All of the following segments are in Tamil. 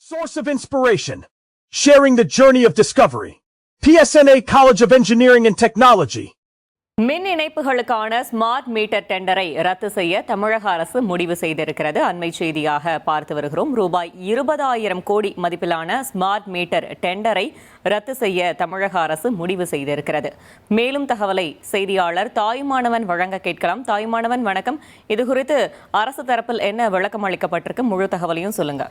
Source of inspiration. Sharing the journey of discovery. PSNA College of Engineering and Technology. மின் இணைப்புகளுக்கான ஸ்மார்ட் மீட்டர் டெண்டரை ரத்து செய்ய தமிழக அரசு முடிவு செய்திருக்கிறது. அண்மை செய்தியாக பார்த்து வருகிறோம். ரூபாய் 20,000 கோடி மதிப்பிலான ஸ்மார்ட் மீட்டர் டெண்டரை ரத்து செய்ய தமிழக அரசு முடிவு செய்திருக்கிறது. மேலும் தகவலை செய்தியாளர் தாயுமானவன் வழங்க கேட்கலாம். தாயுமானவன் வணக்கம். இதுகுறித்து அரசு தரப்பில் என்ன விளக்கம் அளிக்கப்பட்டிருக்கு? முழு தகவலையும் சொல்லுங்க.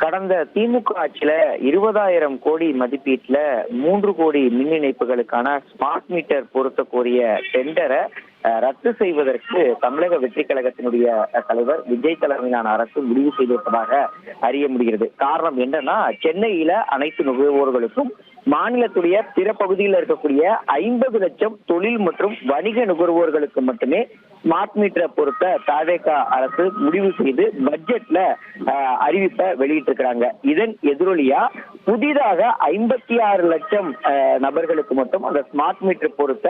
கடந்த திமுக ஆட்சியில 20,000 கோடி மதிப்பீட்டுல 3 கோடி மின் இணைப்புகளுக்கான ஸ்மார்ட் மீட்டர் பொருத்த கோரிய டெண்டரை ரத்து செய்வதற்கு தமிழக வெற்றி கழகத்தினுடைய தலைவர் விஜய் தலைமையிலான அரசு முடிவு செய்திருப்பதாக அறிய முடிகிறது. காரணம் என்னன்னா, சென்னையில அனைத்து நுகர்வோர்களுக்கும் மாநிலத்துடைய பிற பகுதியில் இருக்கக்கூடிய 50 லட்சம் தொழில் மற்றும் வணிக நுகர்வோர்களுக்கு மட்டுமே ஸ்மார்ட் மீட்டரை பொறுத்த தவேக அரசு முடிவு செய்து பட்ஜெட்ல அறிவிப்பை வெளியிட்டிருக்கிறாங்க. இதன் எதிரொலியா புதிதாக 56 லட்சம் நபர்களுக்கு மட்டும் அந்த ஸ்மார்ட் மீட்டர் பொறுத்த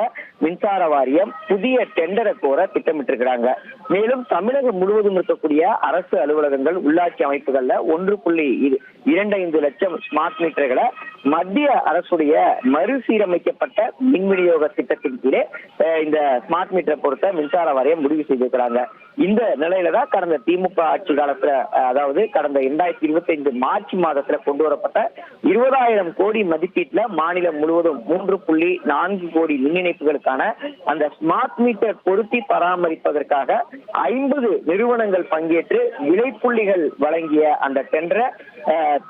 மின்சார வாரியம் புதிய டெண்டரை கோர திட்டமிட்டிருக்கிறாங்க. மேலும் தமிழகம் முழுவதும் இருக்கக்கூடிய அரசு அலுவலகங்கள், உள்ளாட்சி அமைப்புகள்ல 1.25 லட்சம் ஸ்மார்ட் மீட்டர்களை மத்திய அரசுடைய மறுசீரமைக்கப்பட்ட மின் விநியோக திட்டத்தின் கீழே இந்த ஸ்மார்ட் மீட்டரை பொறுத்த மின்சார வாரியம் முடிவு செய்திருக்கிறாங்க. இந்த நிலையில தான் கடந்த திமுக ஆட்சி காலத்துல, அதாவது கடந்த 2025 மார்ச் மாதத்துல கொண்டு வரப்பட்ட 20,000 கோடி மதிப்பீட்டுல மாநிலம் முழுவதும் 3.4 கோடி மின் இணைப்புகளுக்கான அந்த ஸ்மார்ட் மீட்டர் பொருத்தி பராமரிப்பதற்காக 50 நிறுவனங்கள் பங்கேற்று விலைப்புள்ளிகள் வழங்கிய அந்த டெண்டரை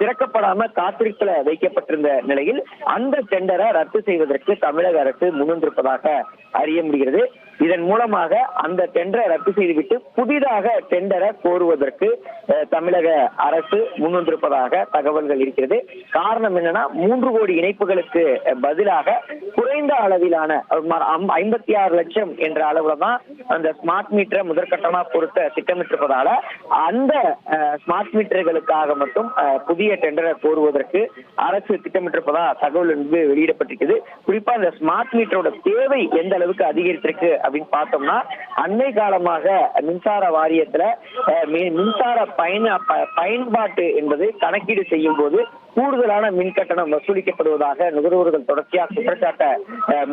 திறக்கப்படாம காத்திருப்புல வைக்கப்பட்டிருந்த நிலையில் அந்த டெண்டரை ரத்து செய்வதற்கு தமிழக அரசு முன்வந்திருப்பதாக அறிய முடிகிறது. இதன் மூலமாக அந்த டெண்டரை ரத்து செய்துவிட்டு புதிதாக டெண்டரை கோருவதற்கு தமிழக அரசு முன்வந்திருப்பதாக தகவல்கள் இருக்கிறது. காரணம் என்னன்னா, 3 கோடி இணைப்புகளுக்கு பதிலாக குறைந்த அளவிலான 56 லட்சம் என்ற அளவுல தான் அந்த ஸ்மார்ட் மீட்டரை முதற்கட்டமா பொறுத்த திட்டமிட்டிருப்பதால அந்த ஸ்மார்ட் மீட்டர்களுக்காக மட்டும் புதிய டெண்டரை கோருவதற்கு அரசு திட்டமிட்டிருப்பதா தகவல் என்பது வெளியிடப்பட்டிருக்கிறது. குறிப்பா இந்த ஸ்மார்ட் மீட்டரோட தேவை எந்த அளவுக்கு அதிகரித்திருக்கு அப்படின்னு பார்த்தோம்னா, அண்மை காலமாக மின்சார வாரியத்துல மின்சார பயன்பாட்டு என்பது கணக்கீடு செய்யும் போது கூடுதலான மின் கட்டணம் வசூலிக்கப்படுவதாக நுகர்வோர்கள் தொடர்ச்சியாக குற்றச்சாட்டை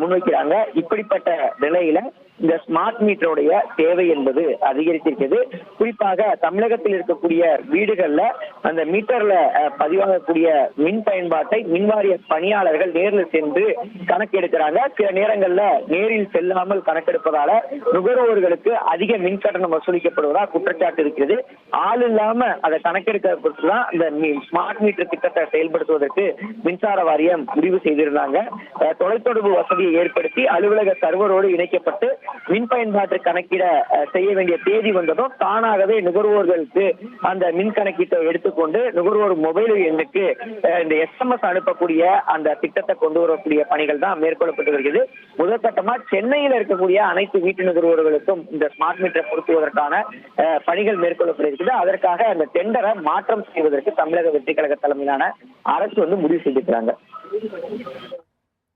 முன்வைக்கிறாங்க. இப்படிப்பட்ட நிலையில இந்த ஸ்மார்ட் மீட்டருடைய தேவை என்பது அதிகரித்திருக்கிறது. குறிப்பாக தமிழகத்தில் இருக்கக்கூடிய வீடுகள்ல அந்த மீட்டர்ல பதிவாகக்கூடிய மின் பயன்பாட்டை மின்வாரிய பணியாளர்கள் நேரில் சென்று கணக்கெடுக்கிறாங்க. சில நேரங்கள்ல நேரில் செல்லாமல் கணக்கெடுப்பதால நுகர்வோர்களுக்கு அதிக மின் கட்டணம் வசூலிக்கப்படுவதா குற்றச்சாட்டு இருக்கிறது. ஆள் இல்லாம அதை கணக்கெடுக்கிறதுதான் இந்த ஸ்மார்ட் மீட்டர் திட்டத்தை செயல்படுத்துவதற்கு மின்சார வாரியம் முடிவு செய்திருந்தாங்க. தொலைத்தொடர்பு வசதியை ஏற்படுத்தி அலுவலக சர்வரோடு இணைக்கப்பட்டு மின் பயன்பாட்டு கணக்கீட செய்ய வேண்டிய தேதி வந்ததும் தானாகவே நுகர்வோர்களுக்கு அந்த மின் கணக்கீட்டை எடுத்துக்கொண்டு நுகர்வோர் மொபைல் எண்ணுக்கு இந்த SMS அனுப்பக்கூடிய அந்த திட்டத்தை கொண்டு வரக்கூடிய பணிகள் தான் மேற்கொள்ளப்பட்டு வருகிறது. முதற்கட்டமா சென்னையில் இருக்கக்கூடிய அனைத்து வீட்டு நுகர்வோர்களுக்கும் இந்த ஸ்மார்ட் மீட்டரை பொருத்துவதற்கான பணிகள் மேற்கொள்ளப்பட்டிருக்கிறது. அதற்காக அந்த டெண்டரை மாற்றம் செய்வதற்கு தமிழக வெற்றி கழக தலைமையிலான அரசு முடிவு செய்திருக்கிறாங்க.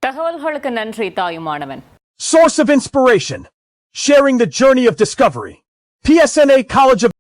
தகவல்களுக்கு நன்றி Thayumanavan. Source of inspiration. Sharing the journey of discovery. PSNA College of